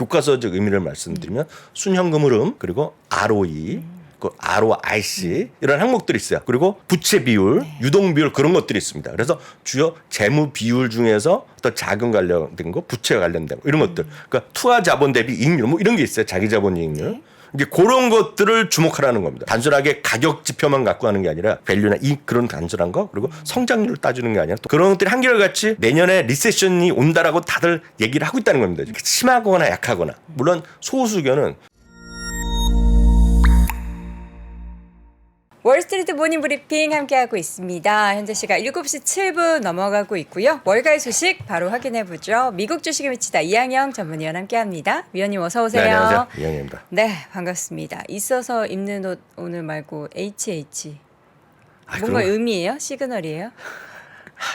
교과서적 의미를 말씀드리면 순현금 흐름 그리고 ROE 그 ROIC 이런 항목들이 있어요. 그리고 부채 비율, 유동 비율 그런 것들이 있습니다. 그래서 주요 재무 비율 중에서 어떤 자금 관련된 거, 부채와 관련된 거 이런 것들. 그러니까 투하 자본 대비 이익률 뭐 이런 게 있어요. 자기 자본 이익률. 이제 그런 것들을 주목하라는 겁니다. 단순하게 가격 지표만 갖고 하는 게 아니라 밸류나 이익 그런 단순한 거 그리고 성장률을 따지는 게 아니라 또 그런 것들이 한결같이 내년에 리세션이 온다라고 다들 얘기를 하고 있다는 겁니다. 심하거나 약하거나 물론 소수 의견은 월스트리트 모닝 브리핑 함께하고 있습니다. 현재 시각 7시 7분 넘어가고 있고요. 월가의 소식 바로 확인해보죠. 미국 주식에 미치다 이항영 전문위원 함께합니다. 위원님 어서 오세요. 네, 안녕하세요. 이항영입니다. 네, 반갑습니다. 있어서 입는 옷 오늘 말고 HH. 뭔가 그럼 의미예요? 시그널이에요?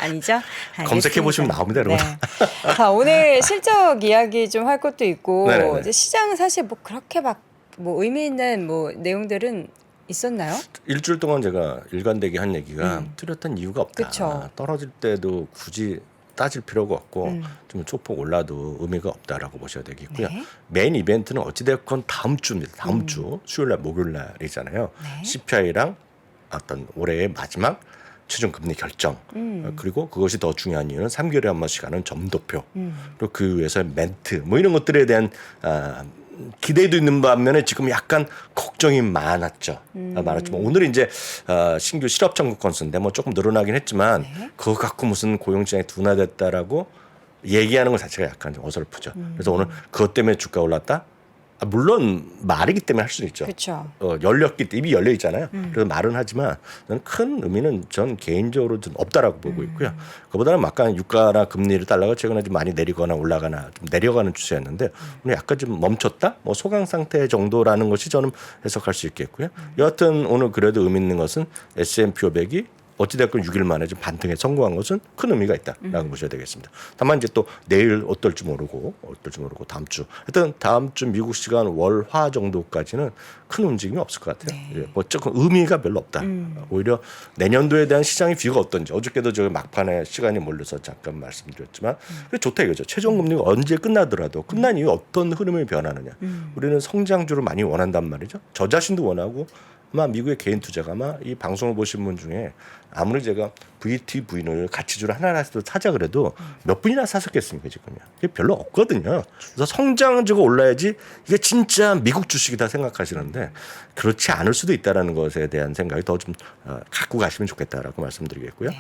아니죠? 검색해보시면 나옵니다, 여러분. 네. 자, 오늘 실적 이야기 좀 할 것도 있고 네네네. 이제 시장은 사실 뭐 그렇게 막 뭐 의미 있는 뭐 내용들은 있었나요? 일주일 동안 제가 일관되게 한 얘기가 뚜렷한 이유가 없다. 그쵸. 떨어질 때도 굳이 따질 필요가 없고 좀 조폭 올라도 의미가 없다라고 보셔야 되겠고요. 네. 메인 이벤트는 어찌됐건 다음 주입니다. 다음 주 수요일날 목요일날이잖아요. 네. CPI랑 어떤 올해의 마지막 최종 금리 결정 그리고 그것이 더 중요한 이유는 3개월에 한 번씩 하는 점도표 그리고 그 위에서의 멘트 뭐 이런 것들에 대한 기대도 있는 반면에 지금 약간 걱정이 많았죠. 많았지만 오늘 이제 신규 실업 청구 건수인데 뭐 조금 늘어나긴 했지만 네. 그거 갖고 무슨 고용시장이 둔화됐다라고 얘기하는 것 자체가 약간 좀 어설프죠. 그래서 오늘 그것 때문에 주가 올랐다. 물론 말이기 때문에 할 수는 있죠. 그렇죠. 열렸기 때문에 입이 열려 있잖아요. 그래서 말은 하지만 저는 큰 의미는 전 개인적으로 좀 없다라고 보고 있고요. 그보다는 약간 유가나 금리를 달러가 최근에 좀 많이 내리거나 올라가나 좀 내려가는 추세였는데 오늘 약간 좀 멈췄다, 뭐 소강 상태 정도라는 것이 저는 해석할 수 있겠고요. 여하튼 오늘 그래도 의미 있는 것은 S&P 500이 어찌됐건 6일 만에 좀 반등에 성공한 것은 큰 의미가 있다라고 보셔야 되겠습니다. 다만 이제 또 내일 어떨지 모르고 다음 주 하여튼 다음 주 미국 시간 월화 정도까지는 큰 움직임이 없을 것 같아요. 네. 예, 어쨌건 의미가 별로 없다. 오히려 내년도에 대한 시장의 뷰가 어떤지 어저께도 저 막판에 시간이 몰려서 잠깐 말씀드렸지만 그게 좋다 이거죠. 최종 금리가 언제 끝나더라도 끝난 이후 어떤 흐름이 변하느냐. 우리는 성장주를 많이 원한단 말이죠. 저 자신도 원하고 아마 미국의 개인 투자가 아마 이 방송을 보신 분 중에 아무리 제가 VTV를 가치주를 하나라도 사자 그래도 몇 분이나 사셨겠습니까 지금요. 이게 별로 없거든요. 그래서 성장주가 올라야지 이게 진짜 미국 주식이다 생각하시는데 그렇지 않을 수도 있다라는 것에 대한 생각이 더 좀 갖고 가시면 좋겠다라고 말씀드리겠고요.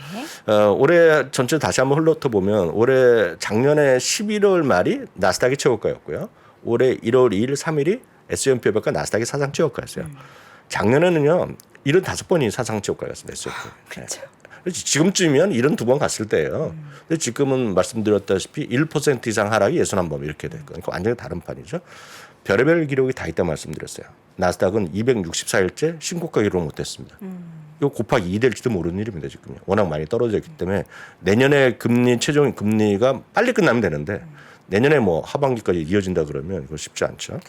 올해 전체 다시 한번 흘러터 보면 올해 작년에 11월 말이 나스닥이 최고가였고요. 올해 1월 2일, 3일이 S&P 500과 나스닥이 사상 최고가였어요. 작년에는요 75번이 사상 최고가였습니다. S&P. 그렇죠. 지금쯤이면 72번 갔을 때예요. 근데 지금은 말씀드렸다시피 1% 이상 하락이 61번 이렇게 될 거예요. 그러니까 완전히 다른 판이죠. 별의별 기록이 다 있다 말씀드렸어요. 나스닥은 264일째 신고가 기록을 못했습니다. 이거 곱하기 2 될지도 모르는 일입니다. 지금요. 워낙 많이 떨어져 있기 때문에 내년에 금리 최종 금리가 빨리 끝나면 되는데 내년에 뭐 하반기까지 이어진다 그러면 이거 쉽지 않죠.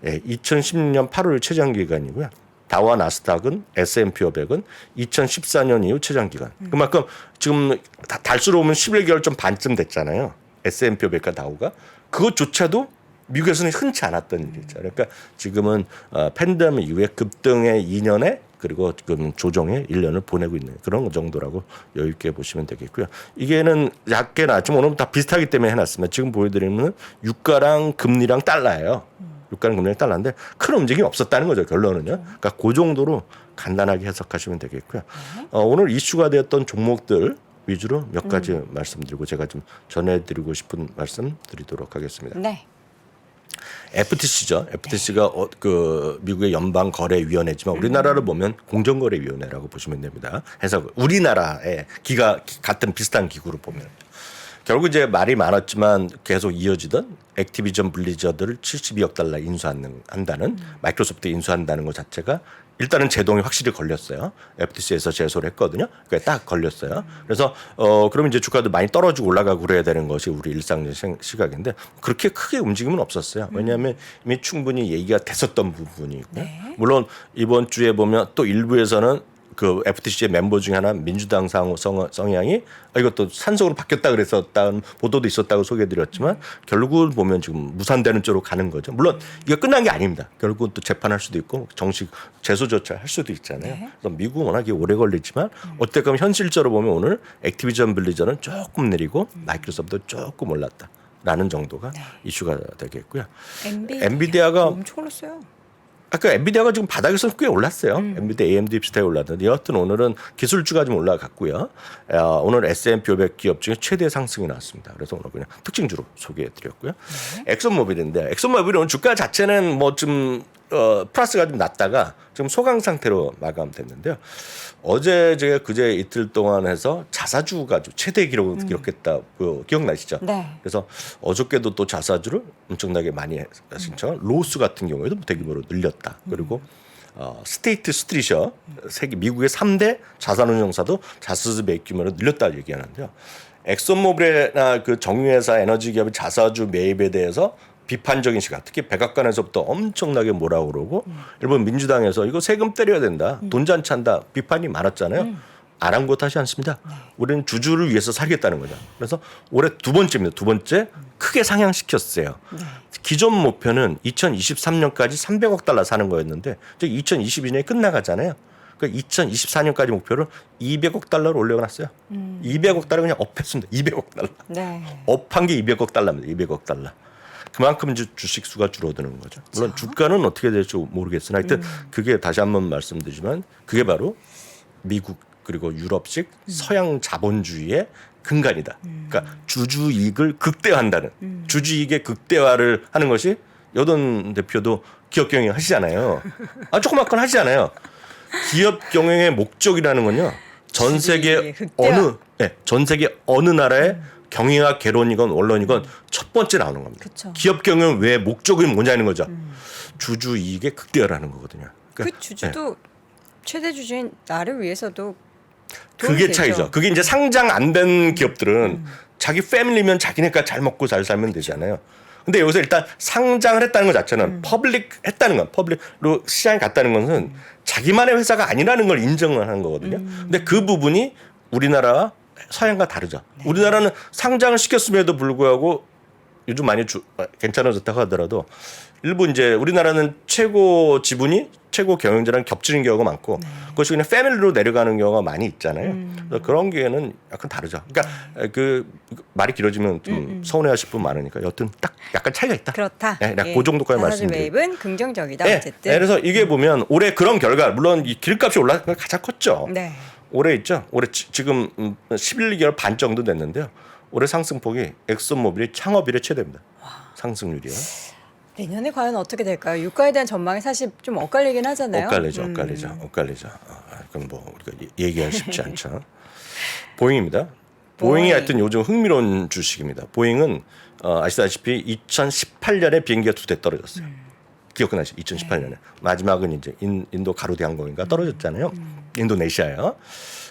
예, 2010년 8월 최장 기간이고요. 다우와 나스닥은 S&P 500은 2014년 이후 최장 기간. 그만큼 지금 달수로 보면 11개월 좀 반쯤 됐잖아요. S&P 500과 다우가 그것조차도 미국에서는 흔치 않았던 일이죠. 그러니까 지금은 팬데믹 이후에 급등의 2년에 그리고 지금 조정의 1년을 보내고 있는 그런 정도라고 여유 있게 보시면 되겠고요. 이게는 약게나 지금 오늘 다 비슷하기 때문에 해놨습니다. 지금 보여드리는 유가랑 금리랑 달라요. 유가랑 금리랑 달라인데 큰 움직임이 없었다는 거죠. 결론은요. 그러니까 그 정도로 간단하게 해석하시면 되겠고요. 오늘 이슈가 되었던 종목들 위주로 몇 가지 말씀드리고 제가 좀 전해드리고 싶은 말씀 드리도록 하겠습니다. 네. FTC죠. FTC가 그 미국의 연방거래위원회지만 우리나라를 보면 공정거래위원회라고 보시면 됩니다. 해서 우리나라의 같은 비슷한 기구로 보면 결국 이제 말이 많았지만 계속 이어지던 액티비전 블리자드를 72억 달러 인수한다는 마이크로소프트 인수한다는 것 자체가 일단은 제동이 확실히 걸렸어요. FTC에서 제소를 했거든요. 그게 딱 걸렸어요. 그래서 그러면 이제 주가도 많이 떨어지고 올라가고 그래야 되는 것이 우리 일상적 시각인데 그렇게 크게 움직임은 없었어요. 왜냐하면 이미 충분히 얘기가 됐었던 부분이고요. 네. 물론 이번 주에 보면 또 일부에서는 그 FTC의 멤버 중에 하나 민주당 성향이 이것도 산속으로 바뀌었다 그랬었다는 보도도 있었다고 소개해드렸지만 결국은 보면 지금 무산되는 쪽으로 가는 거죠. 물론 이게 끝난 게 아닙니다. 결국은 또 재판할 수도 있고 정식 제소 조치할 수도 있잖아요. 네. 그래서 미국은 워낙에 오래 걸리지만 어쨌건 현실적으로 보면 오늘 액티비전 블리자는 조금 내리고 마이크로소프트도 조금 올랐다라는 정도가 이슈가 되겠고요. 엔비디아가 엄청 올랐어요. 아까 엔비디아가 지금 바닥에서 꽤 올랐어요. 엔비디아, AMD 비슷하게 올랐는데 여하튼 오늘은 기술주가 좀 올라갔고요. 오늘 S&P 500 기업 중에 최대 상승이 나왔습니다. 그래서 오늘 그냥 특징주로 소개해드렸고요. 엑슨모빌인데 엑슨모빌은 오늘 주가 자체는 뭐 좀 플러스가 좀 났다가 지금 소강 상태로 마감됐는데요. 어제 제가 그제 이틀 동안 해서 자사주가 최대 기록을 기록했다고 기억나시죠? 네. 그래서 어저께도 또 자사주를 엄청나게 많이 신청한 로스 같은 경우에도 대규모로 늘렸다. 그리고 스테이트 스트리셔 세계 미국의 3대 자산운용사도 자사주 매입 규모를 늘렸다 얘기하는데요. 엑슨모빌이나 그 정유회사 에너지 기업의 자사주 매입에 대해서 비판적인 시각, 특히 백악관에서부터 엄청나게 뭐라고 그러고 일본 민주당에서 이거 세금 때려야 된다, 돈 잔치한다 비판이 많았잖아요. 아랑곳하지 않습니다. 우리는 주주를 위해서 살겠다는 거죠. 그래서 올해 두 번째입니다. 두 번째 크게 상향시켰어요. 기존 목표는 2023년까지 300억 달러 사는 거였는데 즉 2022년에 끝나가잖아요. 그러니까 2024년까지 목표를 200억 달러로 올려놨어요. 200억 달러 그냥 업했습니다. 200억 달러. 네. 업한 게 200억 달러입니다. 200억 달러. 그만큼 주식 수가 줄어드는 거죠. 물론 주가는 어떻게 될지 모르겠으나 하여튼 그게 다시 한번 말씀드리지만 그게 바로 미국 그리고 유럽식 서양 자본주의의 근간이다. 그러니까 주주 이익을 극대화한다는 주주 이익의 극대화를 하는 것이 여돈 대표도 기업 경영 하시잖아요. 조그맣건 하시잖아요. 기업 경영의 목적이라는 건요. 전 세계 전 세계 어느 나라의 경영학 개론이건 원론이건 첫 번째 나오는 겁니다. 그쵸. 기업 경영 왜 목적이 뭐냐는 거죠. 주주 이익의 극대화라는 거거든요. 그러니까, 그 주주도 최대 주주인 나를 위해서도 그게 되죠. 차이죠. 그게 이제 상장 안 된 기업들은 자기 패밀리면 자기네가 잘 먹고 잘 살면 되잖아요. 근데 여기서 일단 상장을 했다는 것 자체는 퍼블릭 했다는 건 퍼블릭으로 시장에 갔다는 것은 자기만의 회사가 아니라는 걸 인정을 하는 거거든요. 근데 그 부분이 우리나라와 서양과 다르죠. 우리나라는 상장을 시켰음에도 불구하고 요즘 많이 괜찮아졌다고 하더라도 일부 이제 우리나라는 최고 지분이 최고 경영자랑 겹치는 경우가 많고 그것이 그냥 패밀리로 내려가는 경우가 많이 있잖아요. 그래서 그런 게는 약간 다르죠. 그러니까 그 말이 길어지면 좀 서운해하실 분 많으니까 여튼 딱 약간 차이가 있다. 그렇다. 그 정도까지 자사주 말씀드려요. 매입은 긍정적이다. 네, 어쨌든. 그래서 이게 보면 올해 그런 결과 물론 이 기름값이 올라간 게 가장 컸죠. 네. 올해 있죠. 올해 지금 11개월 반 정도 됐는데요. 올해 상승폭이 엑슨모빌이 창업 이래 최대입니다. 상승률이요. 내년에 과연 어떻게 될까요? 유가에 대한 전망이 사실 좀 엇갈리긴 하잖아요. 엇갈리죠. 그럼 뭐 우리가 얘기하기 쉽지 않죠. 보잉입니다. 보잉이 하여튼 요즘 흥미로운 주식입니다. 보잉은 아시다시피 2018년에 비행기가 2대 떨어졌어요. 기억나시죠? 2018년에 마지막은 이제 인도 가루디 항공인가 떨어졌잖아요. 인도네시아요.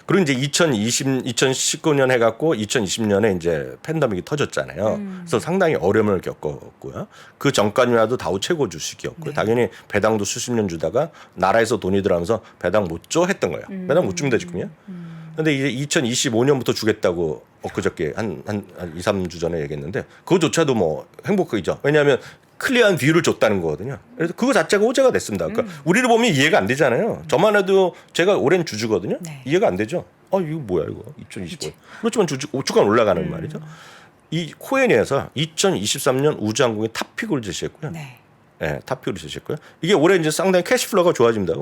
그리고 이제 2019년 해갖고 2020년에 이제 팬데믹이 터졌잖아요. 그래서 상당히 어려움을 겪었고요. 그 전까지라도 다우 최고 주식이었고요. 당연히 배당도 수십 년 주다가 나라에서 돈이 들어가면서 배당 못 줘 했던 거예요. 배당 못 줍니다 지금요. 근데 이제 2025년부터 주겠다고 엊그저께 한 2, 3주 전에 얘기했는데 그거조차도 뭐 행복이죠. 왜냐하면 클리어한 뷰를 줬다는 거거든요. 그래서 그거 자체가 호재가 됐습니다. 그러니까 우리를 보면 이해가 안 되잖아요. 저만 해도 제가 오랜 주주거든요. 네. 이해가 안 되죠. 이거 뭐야 이거 2025. 그렇지만 주가 올라가는 말이죠. 이 코엔에서 2023년 우주항공의 탑픽을 제시했고요. 네. 네, 탑픽을 제시했고요. 이게 올해 이제 상당히 캐시플로가 좋아집니다.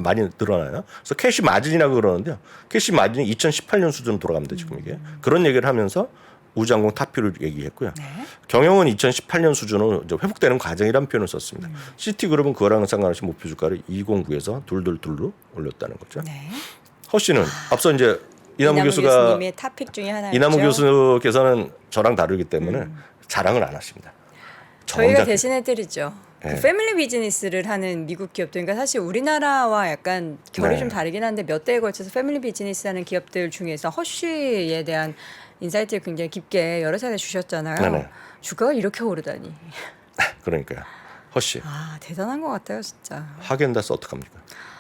많이 늘어나요. 그래서 캐시 마진이라고 그러는데요. 캐시 마진이 2018년 수준으로 돌아갑니다. 지금 이게 그런 얘기를 하면서 우주항공 탑픽을 얘기했고요. 네. 경영은 2018년 수준으로 이제 회복되는 과정이라는 표현을 썼습니다. 시티그룹은 그거랑 상관없이 목표 주가를 209에서 둘로 올렸다는 거죠. 네. 허씨는 앞서 이제 이남우 교수가 교수님의 탑픽 중에 하나였죠. 이남우 교수께서는 저랑 다르기 때문에 자랑을 안 하십니다. 저희가 혼자 대신해드리죠. 네. 그 패밀리 비즈니스를 하는 미국 기업들, 그러니까 사실 우리나라와 약간 결이 네. 좀 다르긴 한데 몇 대에 걸쳐서 패밀리 비즈니스 하는 기업들 중에서 허쉬에 대한 인사이트를 굉장히 깊게 여러 차례 주셨잖아요. 네네. 주가가 이렇게 오르다니. 그러니까요. 허씨 대단한 것 같아요, 진짜. 하겐다스 어떡합니까?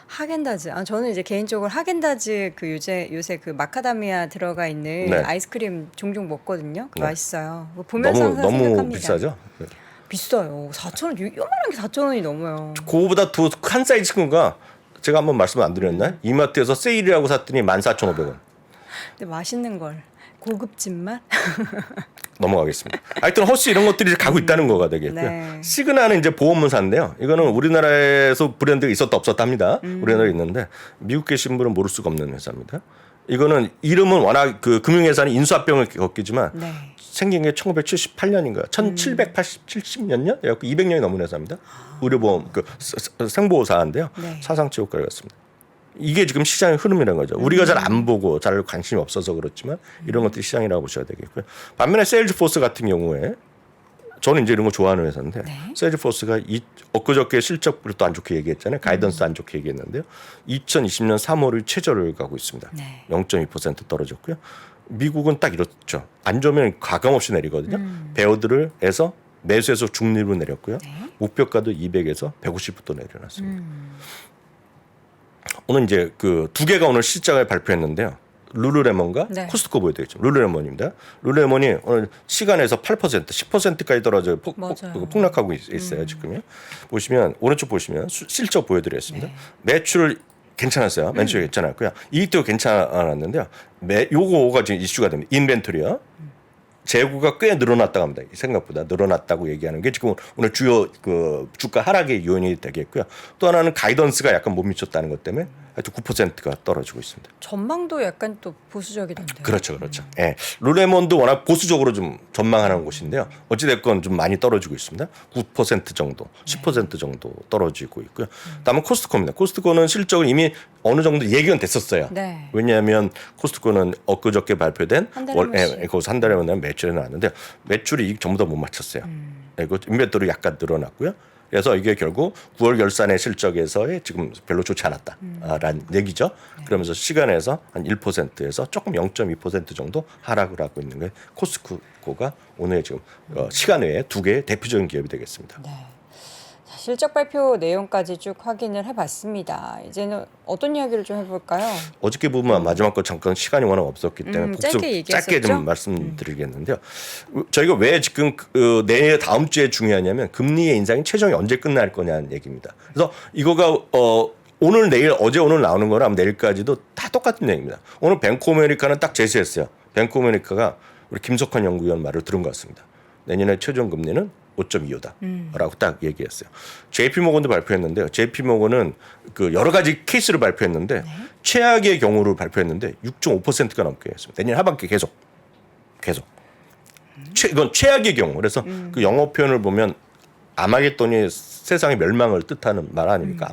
하겐다즈. 저는 이제 개인적으로 하겐다즈 그 요새 그 마카다미아 들어가 있는 네. 아이스크림 종종 먹거든요. 그거 네. 맛있어요. 그거 보면서 항상 너무 생각합니다. 비싸죠? 네. 비싸요. 4,000원, 요만한 게 4,000원이 넘어요. 그거보다 더 큰 사이즈 큰 거가 제가 한번 말씀 안 드렸나요? 이마트에서 세일이라고 샀더니 14,500원. 근데 맛있는 걸 고급진 맛? 넘어가겠습니다. 하여튼 허쉬 이런 것들이 이제 가고 있다는 거가 되겠고요. 네. 시그나는 이제 보험문사인데요. 이거는 우리나라에서 브랜드가 있었다 없었다 합니다. 우리나라에 있는데 미국 계신 분은 모를 수가 없는 회사입니다. 이거는 이름은 워낙 그 금융회사는 인수합병을 겪기지만 네. 생긴 게 1978년인가요? 1770년요? 200년이 넘은 회사입니다. 의료보험 그 생보호사인데요. 네. 사상 최고가를 갔습니다. 이게 지금 시장의 흐름이라는 거죠. 우리가 잘 안 보고 잘 관심이 없어서 그렇지만 이런 것들이 시장이라고 보셔야 되겠고요. 반면에 세일즈포스 같은 경우에 저는 이제 이런 거 좋아하는 회사인데 네. 세일즈포스가 엊그저께 실적을 또 안 좋게 얘기했잖아요. 가이던스 안 좋게 얘기했는데요. 2020년 3월을 최저를 가고 있습니다. 네. 0.2% 떨어졌고요. 미국은 딱 이렇죠. 안 좋으면 가감없이 내리거든요. 베어드를 해서 매수해서 중립으로 내렸고요. 네. 목표가도 200에서 150부터 내려놨습니다. 오늘 이제 그 두 개가 오늘 실적을 발표했는데요. 룰루레몬과 네. 코스트코 보여드리죠. 룰루레몬입니다. 룰루레몬이 오늘 시간에서 8%, 10%까지 떨어져 맞아요. 폭락하고 있어요. 지금요. 보시면 오른쪽 보시면 실적 보여드리겠습니다. 매출 괜찮았어요. 매출 괜찮았고요. 이익도 괜찮았는데요. 요거가 지금 이슈가 됩니다. 인벤토리요. 재고가 꽤 늘어났다고 합니다. 생각보다 늘어났다고 얘기하는 게 지금 오늘 주요 그 주가 하락의 요인이 되겠고요. 또 하나는 가이던스가 약간 못 미쳤다는 것 때문에 하여튼 9%가 떨어지고 있습니다. 전망도 약간 또 보수적이던데요. 그렇죠, 그렇죠. 예, 룰레몬도 워낙 보수적으로 좀 전망하는 곳인데요. 어찌됐건 좀 많이 떨어지고 있습니다. 9% 정도, 10% 정도 떨어지고 있고요. 다음은 코스트코입니다. 코스트코는 실적을 이미 어느 정도 예견 됐었어요. 네. 왜냐하면 코스트코는 엊그저께 발표된 한 달에 한 번씩. 거기서 한 달에 한 매출이 나왔는데 매출이 이익 전부 다 못 맞췄어요. 예, 그 인벤토리 약간 늘어났고요. 그래서 이게 결국 9월 결산의 실적에서의 지금 별로 좋지 않았다라는 얘기죠. 그러면서 시간에서 한 1%에서 조금 0.2% 정도 하락을 하고 있는 게 코스트코가 오늘 지금 시간 외에 두 개의 대표적인 기업이 되겠습니다. 네. 자, 실적 발표 내용까지 쭉 확인을 해봤습니다. 이제는 어떤 이야기를 좀 해볼까요? 어저께 부분 마지막 거 잠깐 시간이 워낙 없었기 때문에 짧게 얘기했었죠? 짧게 좀 말씀드리겠는데요. 저희가 왜 지금 다음 주에 중요하냐면 금리의 인상이 최종이 언제 끝날 거냐는 얘기입니다. 그래서 이거가 오늘 내일 어제 오늘 나오는 거랑 내일까지도 다 똑같은 얘기입니다. 오늘 뱅크 오브 아메리카는 딱 제시했어요. 뱅크 오브 아메리카가 우리 김석환 연구위원 말을 들은 것 같습니다. 내년에 최종 금리는 5.25다라고 딱 얘기했어요. JP모건도 발표했는데요. JP모건은 그 여러 가지 케이스를 발표했는데 최악의 경우를 발표했는데 6.5%가 넘게 했습니다. 내년 하반기 계속. 이건 최악의 경우. 그래서 그 영어 표현을 보면 아마겟돈이 세상의 멸망을 뜻하는 말 아닙니까?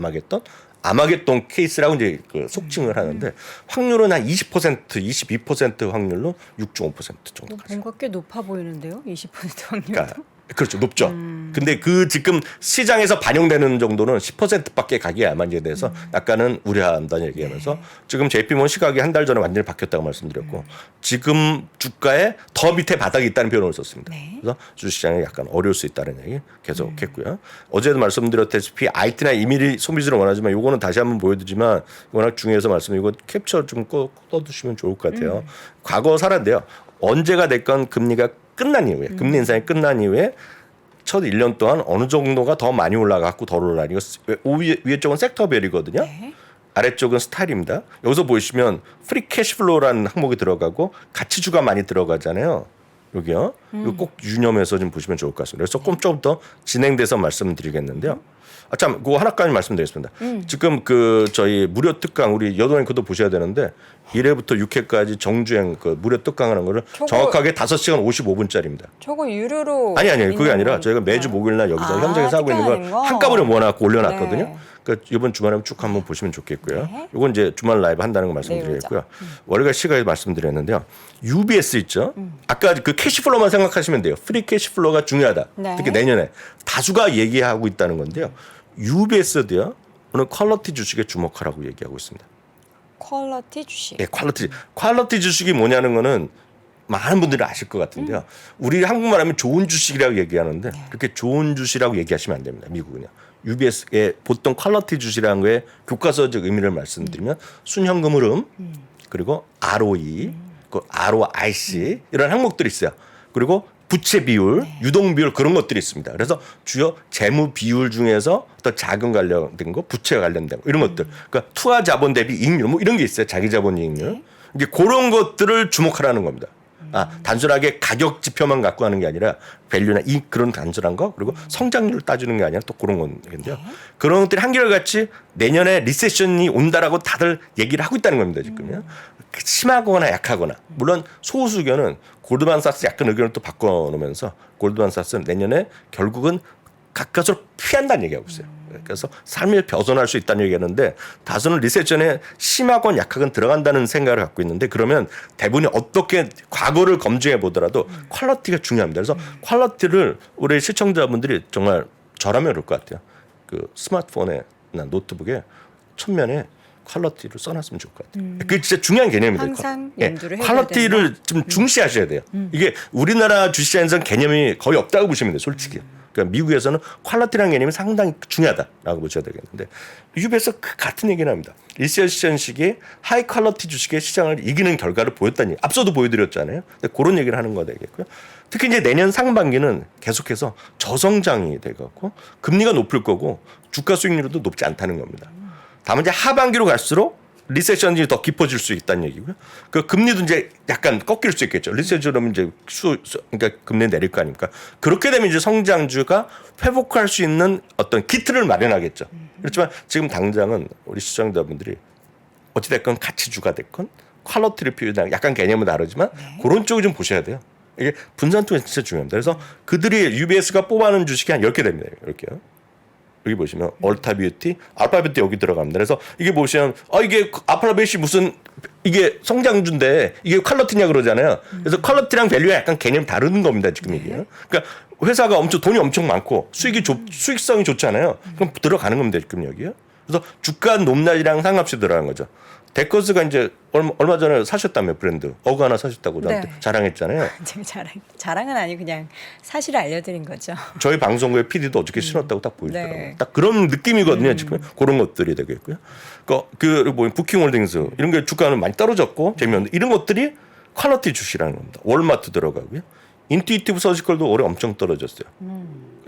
아마겟돈 케이스라고 이제 그 속칭을 하는데 확률은 한 20%, 22% 확률로 6.5% 정도까지. 뭔가 꽤 높아 보이는데요? 20% 확률도. 그러니까 그렇죠. 높죠. 근데 그 지금 시장에서 반영되는 정도는 10%밖에 가기 안 만지에 대해서 약간은 우려한다는 얘기하면서 지금 JP모건 시각이 한 달 전에 완전히 바뀌었다고 말씀드렸고 지금 주가에 더 밑에 바닥이 있다는 표현을 썼습니다. 네. 그래서 주식시장이 약간 어려울 수 있다는 얘기 계속 했고요. 어제도 말씀드렸다시피 IT나 이미리 소비주를 원하지만 요거는 다시 한번 보여드리지만 워낙 중요해서 이거 캡처 좀 꼭 떠두시면 좋을 것 같아요. 과거 사례인데요. 언제가 됐건 금리가 끝난 이후에 금리 인상이 끝난 이후에 첫 1년 동안 어느 정도가 더 많이 올라갔고 덜 올라가고 위에 쪽은 섹터별이거든요. 네. 아래쪽은 스타일입니다. 여기서 보시면 프리 캐시플로우라는 항목이 들어가고 가치주가 많이 들어가잖아요. 여기요. 이거 꼭 유념해서 좀 보시면 좋을 것 같습니다. 그래서 조금 더 진행돼서 말씀드리겠는데요. 참, 그거 하나까지 말씀드리겠습니다. 지금 그 저희 무료 특강 우리 여도앵커도 보셔야 되는데 1회부터 6회까지 정주행 그 무료 특강하는 거를 정확하게 5시간 55분짜리입니다. 저거 유료로 아니 그게 있는 아니라 저희가 매주 목요일 날 여기서 현장에서 하고 있는 특강하는 걸 거? 한꺼번에 모아놨고 올려놨거든요. 네. 그러니까 이번 주말에 쭉 한번 보시면 좋겠고요. 네. 이건 이제 주말 라이브 한다는 거 말씀드리겠고요. 월요일 시간에 말씀드렸는데요. UBS 있죠. 아까 그 캐시플로우만 생각하시면 돼요. 프리 캐시플로우가 중요하다. 네. 특히 내년에 다수가 얘기하고 있다는 건데요. UBS도요. 오늘 퀄리티 주식에 주목하라고 얘기하고 있습니다. 퀄리티 주식. 예, 퀄리티 주식이 뭐냐는 거는 많은 분들이 아실 것 같은데요. 우리 한국말 하면 좋은 주식이라고 얘기하는데 그렇게 좋은 주식이라고 얘기하시면 안 됩니다. 미국은요. UBS의 보통 퀄리티 주식이라는 거에 교과서적 의미를 말씀드리면 순현금 흐름 그리고 ROE, 그 ROIC 이런 항목들이 있어요. 그리고 부채 비율, 유동 비율 그런 것들이 있습니다. 그래서 주요 재무 비율 중에서 또 자금 관련된 거, 부채와 관련된 거 이런 것들. 그러니까 투하 자본 대비 이익률 뭐 이런 게 있어요. 자기 자본 이익률. 이게 그런 것들을 주목하라는 겁니다. 단순하게 가격 지표만 갖고 하는 게 아니라 밸류나 이 그런 단순한 거 그리고 성장률을 따지는 게 아니라 또 그런 건데요. 그런 것들이 한결같이 내년에 리세션이 온다라고 다들 얘기를 하고 있다는 겁니다. 지금요. 심하거나 약하거나 물론 소수 의견은 골드만삭스 약간 의견을 또 바꿔놓으면서 골드만삭스는 내년에 결국은 가까스로 피한다는 얘기하고 있어요. 그래서 삶을 벗어날 수 있다는 얘기하는데 다수는 리세션에 심하건 약하건 들어간다는 생각을 갖고 있는데 그러면 대부분이 어떻게 과거를 검증해 보더라도 퀄리티가 중요합니다. 그래서 퀄리티를 우리 시청자분들이 정말 저라면 그럴 것 같아요. 그 스마트폰에나 노트북에 첫면에 퀄리티를 써놨으면 좋을 것 같아요. 그게 진짜 중요한 개념입니다. 항상 연두를 해야 퀄리티를 좀 중시하셔야 돼요. 이게 우리나라 주식시장에서는 개념이 거의 없다고 보시면 돼요. 솔직히. 그러니까 미국에서는 퀄리티라는 개념이 상당히 중요하다라고 보셔야 되겠는데 유럽에서 같은 얘기를 합니다. 리세션 시기에 하이 퀄리티 주식의 시장을 이기는 결과를 보였다니 앞서도 보여드렸잖아요. 근데 그런 얘기를 하는 거 되겠고요. 특히 이제 내년 상반기는 계속해서 저성장이 되고 금리가 높을 거고 주가 수익률도 높지 않다는 겁니다. 다만 이제 하반기로 갈수록 리세션이 더 깊어질 수 있다는 얘기고요. 그 금리도 이제 약간 꺾일 수 있겠죠. 리세션은 이제 그러니까 금리 내릴 거 아닙니까? 그렇게 되면 이제 성장주가 회복할 수 있는 어떤 기틀을 마련하겠죠. 그렇지만 지금 당장은 우리 시청자분들이 어찌됐건 가치주가 됐건 퀄리티를 표현하는 약간 개념은 다르지만 그런 쪽을 좀 보셔야 돼요. 이게 분산 투자 진짜 중요합니다. 그래서 그들이 UBS가 뽑아놓은 주식이 한 10개 됩니다. 10개요. 여기 보시면 얼타뷰티, 알파벳도 여기 들어갑니다. 그래서 이게 보시면 이게 알파벳이 무슨 이게 성장주인데 이게 퀄리티냐 그러잖아요. 그래서 퀄리티랑 밸류가 약간 개념이 다른 겁니다. 지금 이게. 그러니까 회사가 돈이 엄청 많고 수익성이 좋잖아요. 그럼 들어가는 겁니다. 지금 여기요. 그래서 주가 높낮이랑 상관없이 들어가는 거죠. 데커스가 이제 얼마 전에 사셨다며 브랜드 어그 하나 사셨다고 저한테 자랑했잖아요. 제가 자랑은 아니고 그냥 사실을 알려드린 거죠. 저희 방송국의 PD도 어저께 신었다고 딱 보이더라고요. 네. 딱 그런 느낌이거든요. 지금 그런 것들이 되겠고요. 뭐 부킹홀딩스 이런 게 주가는 많이 떨어졌고 재미없는데 이런 것들이 퀄리티 주식이라는 겁니다. 월마트 들어가고요. 인투이티브 서지컬도 올해 엄청 떨어졌어요.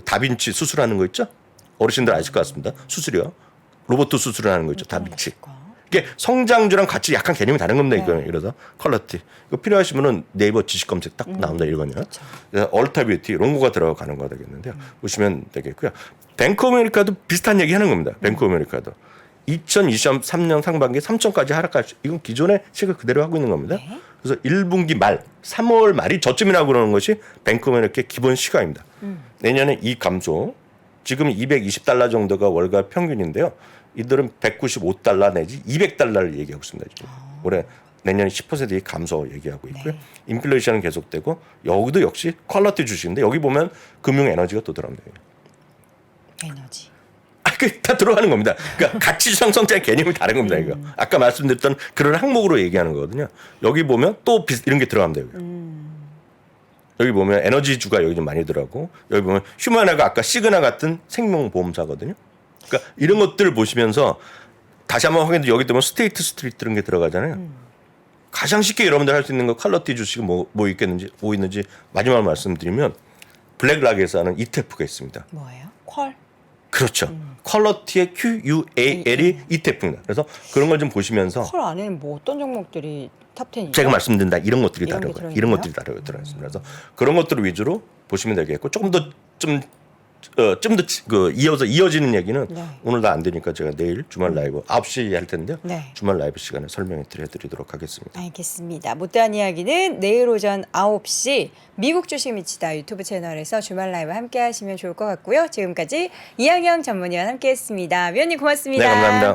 다빈치 수술하는 거 있죠? 어르신들 아실 것 같습니다. 수술이요. 로봇 수술을 하는 거 있죠. 다빈치. 이게 성장주랑 같이 약간 개념이 다른 겁니다. 이거 이래서 퀄리티. 이거 필요하시면은 네이버 지식 검색 딱 나온다 이거냐. 얼타뷰티 이런 거가 들어가는 거 되겠는데요. 보시면 되겠고요. 뱅크 오브 아메리카도 비슷한 얘기 하는 겁니다. 뱅크 오브 아메리카도 2023년 상반기 3천까지 하락할 수. 이건 기존의 시가 그대로 하고 있는 겁니다. 그래서 1분기 말 3월 말이 저쯤이라고 그러는 것이 뱅크 오브 아메리카의 기본 시가입니다. 내년에 이 감소 지금 220달러 정도가 월가 평균인데요. 이들은 195달러 내지 200달러를 얘기하고 있습니다. 지금. 올해 내년 10% 감소 얘기하고 있고요. 인플레이션은 계속되고 여기도 역시 퀄리티 주식인데 여기 보면 금융 에너지가 또 들어갑니다. 에너지. 다 들어가는 겁니다. 그러니까 가치주상 성장의 개념이 다른 겁니다. 이거 아까 말씀드렸던 그런 항목으로 얘기하는 거거든요. 여기 보면 또 이런 게 들어갑니다. 여기 보면 에너지주가 여기 좀 많이 들어가고 여기 보면 휴머나가 아까 시그나 같은 생명보험사거든요. 그러니까 이런 것들을 보시면서 다시 한번 확인해 여기 보면 스테이트 스트리트 이런 게 들어가잖아요. 가장 쉽게 여러분들 할 수 있는 거 퀄리티 주식이 뭐 있겠는지 뭐 있는지 마지막으로 말씀드리면 블랙락에서 하는 ETF가 있습니다. 뭐예요? 퀄? 그렇죠. 퀄리티의 QUAL이 ETF입니다. 그래서 그런 걸 좀 보시면서 퀄 안에는 뭐 어떤 종목들이 탑10이죠? 제가 말씀드린다 이런 것들이 이런 게 다르고요. 들어있나요? 이런 것들이 들어있습니다. 그래서 그런 것들을 위주로 보시면 되겠고 조금 더 이어지는 얘기는 오늘 다 안 되니까 제가 내일 주말 라이브 9시에 할 텐데요. 주말 라이브 시간에 설명해 드리도록 하겠습니다. 알겠습니다. 못다한 이야기는 내일 오전 9시 미국 주식 미치다 유튜브 채널에서 주말 라이브 함께 하시면 좋을 것 같고요. 지금까지 이항영 전문위원 함께 했습니다. 위원님 고맙습니다. 네, 감사합니다.